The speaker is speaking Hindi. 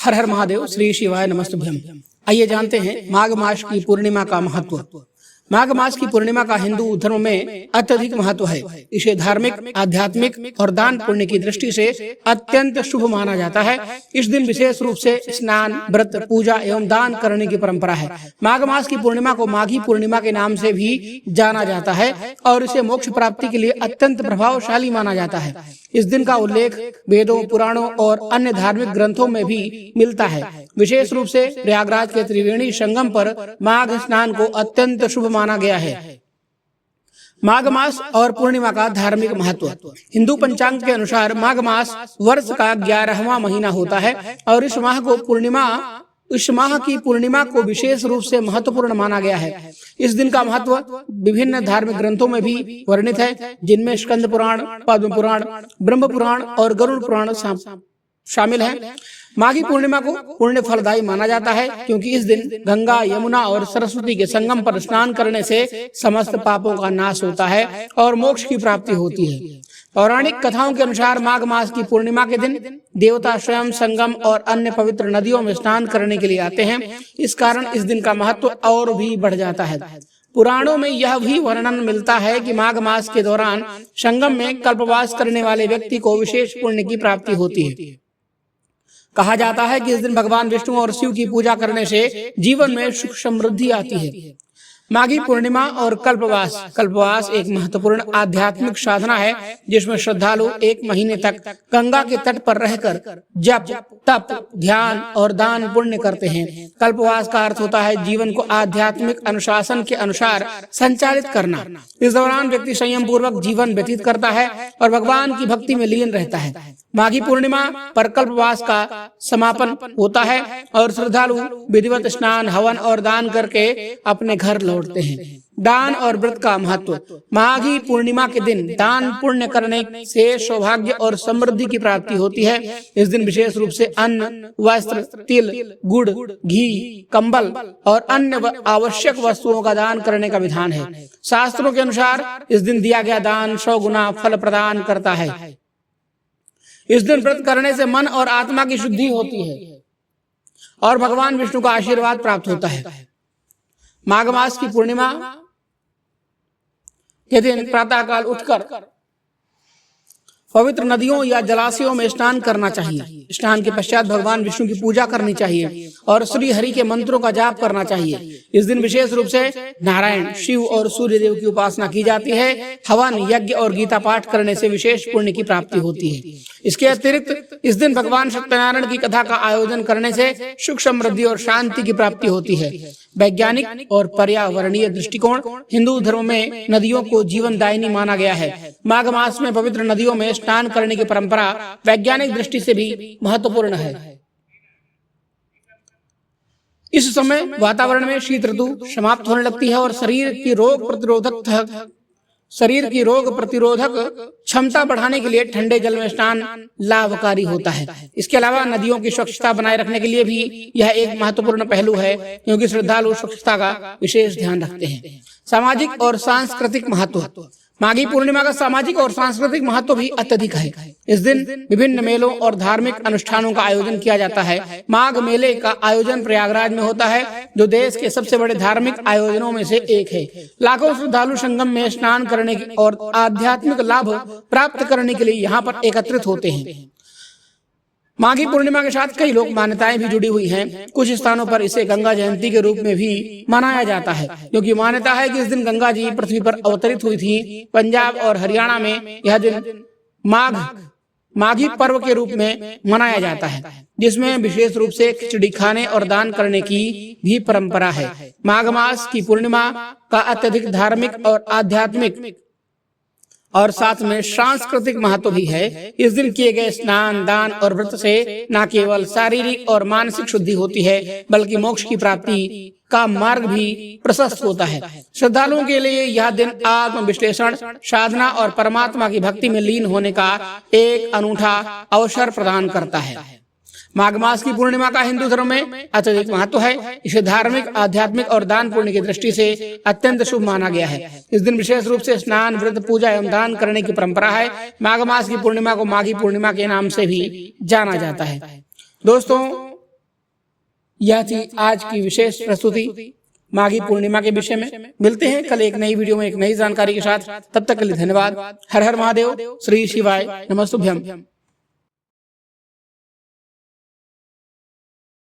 हर हर महादेव, श्री शिवाय नमस्तुभ्यम। आइए जानते हैं माघ मास की पूर्णिमा का महत्व। माघ मास की पूर्णिमा का हिंदू धर्म में अत्यधिक महत्व है। इसे धार्मिक, आध्यात्मिक और दान पुण्य की दृष्टि से अत्यंत शुभ माना जाता है। इस दिन विशेष रूप से स्नान, व्रत, पूजा एवं दान करने की परंपरा है। माघ मास की पूर्णिमा को माघी पूर्णिमा के नाम से भी जाना जाता है और इसे मोक्ष प्राप्ति के लिए अत्यंत प्रभावशाली माना जाता है। इस दिन का उल्लेख वेदों, पुराणों और अन्य धार्मिक ग्रंथों में भी मिलता है। विशेष रूप से प्रयागराज के त्रिवेणी संगम पर माघ स्नान को अत्यंत शुभ माना गया है। माघ मास और पूर्णिमा का धार्मिक महत्व। हिंदू पंचांग के अनुसार माघ मास वर्ष का 11वां महीना होता है और इस माह की पूर्णिमा को विशेष रूप से महत्वपूर्ण माना गया है। इस दिन का महत्व विभिन्न धार्मिक ग्रंथों में भी वर्णित है, जिनमें स्कंद पुराण, पद्म पुराण, ब्रह्म पुराण और गरुड़ पुराण शामिल हैं। माघी पूर्णिमा को पुण्य फलदायी माना जाता है, क्योंकि इस दिन गंगा, यमुना और सरस्वती के संगम पर स्नान करने से समस्त पापों का नाश होता है और मोक्ष की प्राप्ति होती है। पौराणिक कथाओं के अनुसार माघ मास की पूर्णिमा के दिन देवता स्वयं संगम और अन्य पवित्र नदियों में स्नान करने के लिए आते हैं। इस कारण इस दिन का महत्व और भी बढ़ जाता है। पुराणों में यह भी वर्णन मिलता है कि माघ मास के दौरान संगम में कल्पवास करने वाले व्यक्ति को विशेष पुण्य की प्राप्ति होती है। कहा जाता है कि इस दिन भगवान विष्णु और शिव की पूजा करने से जीवन में सुख समृद्धि आती है। माघी पूर्णिमा और कल्पवास। कल्पवास एक महत्वपूर्ण आध्यात्मिक साधना है, जिसमें श्रद्धालु 1 महीने तक गंगा के तट पर रहकर जप, तप, ध्यान और दान पुण्य करते हैं। कल्पवास का अर्थ होता है जीवन को आध्यात्मिक अनुशासन के अनुसार संचालित करना। इस दौरान व्यक्ति संयम पूर्वक जीवन व्यतीत करता है और भगवान की भक्ति में लीन रहता है। माघी पूर्णिमा पर कल्पवास का समापन होता है और श्रद्धालु विधिवत स्नान, हवन और दान करके अपने घर लौटते हैं। दान और व्रत का महत्व। माघी पूर्णिमा के दिन दान पुण्य करने से सौभाग्य और समृद्धि की प्राप्ति होती है। इस दिन विशेष रूप से अन्न, वस्त्र, तिल, गुड़, घी, कंबल और अन्य आवश्यक वस्तुओं का दान करने का विधान है। शास्त्रों के अनुसार इस दिन दिया गया दान 100 गुना फल प्रदान करता है। इस दिन व्रत करने से मन और आत्मा की शुद्धि होती है और भगवान विष्णु का आशीर्वाद प्राप्त होता है। माघ मास की पूर्णिमा के दिन प्रातःकाल उठकर पवित्र नदियों या जलाशयों में स्नान करना चाहिए। स्नान के पश्चात भगवान विष्णु की पूजा करनी चाहिए और श्री हरि के मंत्रों का जाप करना चाहिए। इस दिन विशेष रूप से नारायण, शिव और सूर्य देव की उपासना की जाती है। हवन, यज्ञ और गीता पाठ करने से विशेष पुण्य की प्राप्ति होती है। इसके अतिरिक्त इस दिन भगवान सत्यनारायण की कथा का आयोजन करने से सुख, समृद्धि और शांति की प्राप्ति होती है। वैज्ञानिक और पर्यावरणीय दृष्टिकोण। हिंदू धर्म में नदियों को जीवनदायिनी माना गया है। माघ मास में पवित्र नदियों में स्नान करने की परंपरा वैज्ञानिक दृष्टि से भी महत्वपूर्ण है। इस समय वातावरण में शीत ऋतु समाप्त होने लगती है और शरीर की रोग प्रतिरोधक क्षमता बढ़ाने के लिए ठंडे जल में स्नान लाभकारी होता है। इसके अलावा नदियों की स्वच्छता बनाए रखने के लिए भी यह एक महत्वपूर्ण पहलू है, क्योंकि श्रद्धालु स्वच्छता का विशेष ध्यान रखते हैं। सामाजिक और सांस्कृतिक महत्व। माघी पूर्णिमा का सामाजिक और सांस्कृतिक महत्व भी अत्यधिक है। इस दिन विभिन्न मेलों और धार्मिक अनुष्ठानों का आयोजन किया जाता है। माघ मेले का आयोजन प्रयागराज में होता है, जो देश के सबसे बड़े धार्मिक आयोजनों में से एक है। लाखों श्रद्धालु संगम में स्नान करने और आध्यात्मिक लाभ प्राप्त करने के लिए यहाँ पर एकत्रित होते हैं। माघी पूर्णिमा के साथ कई लोक मान्यताएं भी जुड़ी हुई हैं। कुछ स्थानों पर इसे गंगा जयंती के रूप में भी मनाया जाता है, क्योंकि मान्यता है कि इस दिन गंगा जी पृथ्वी पर अवतरित हुई थी। पंजाब और हरियाणा में यह दिन माघी पर्व के रूप में मनाया जाता है, जिसमें विशेष रूप से खिचड़ी खाने और दान करने की भी परंपरा है। माघ मास की पूर्णिमा का अत्यधिक धार्मिक और आध्यात्मिक और साथ में सांस्कृतिक महत्व भी है। इस दिन किए गए स्नान, दान और व्रत से न केवल शारीरिक और मानसिक शुद्धि होती है, बल्कि मोक्ष की प्राप्ति का मार्ग भी प्रशस्त होता है। श्रद्धालुओं के लिए यह दिन आत्म विश्लेषण, साधना और परमात्मा की भक्ति में लीन होने का एक अनूठा अवसर प्रदान करता है। माघ मास की पूर्णिमा का हिंदू धर्म में अत्यधिक महत्व है। इसे धार्मिक, आध्यात्मिक और दान पुण्य की दृष्टि से अत्यंत शुभ माना गया है। इस दिन विशेष रूप से स्नान, व्रत, पूजा एवं दान करने की परंपरा है। माघ मास की पूर्णिमा को माघी पूर्णिमा के नाम से भी जाना जाता है। दोस्तों, यह थी आज की विशेष प्रस्तुति माघी पूर्णिमा के विषय में। मिलते हैं कल एक नई वीडियो में एक नई जानकारी के साथ। तब तक के लिए धन्यवाद। हर हर महादेव। श्री शिवाय नमस्तुभ्यम।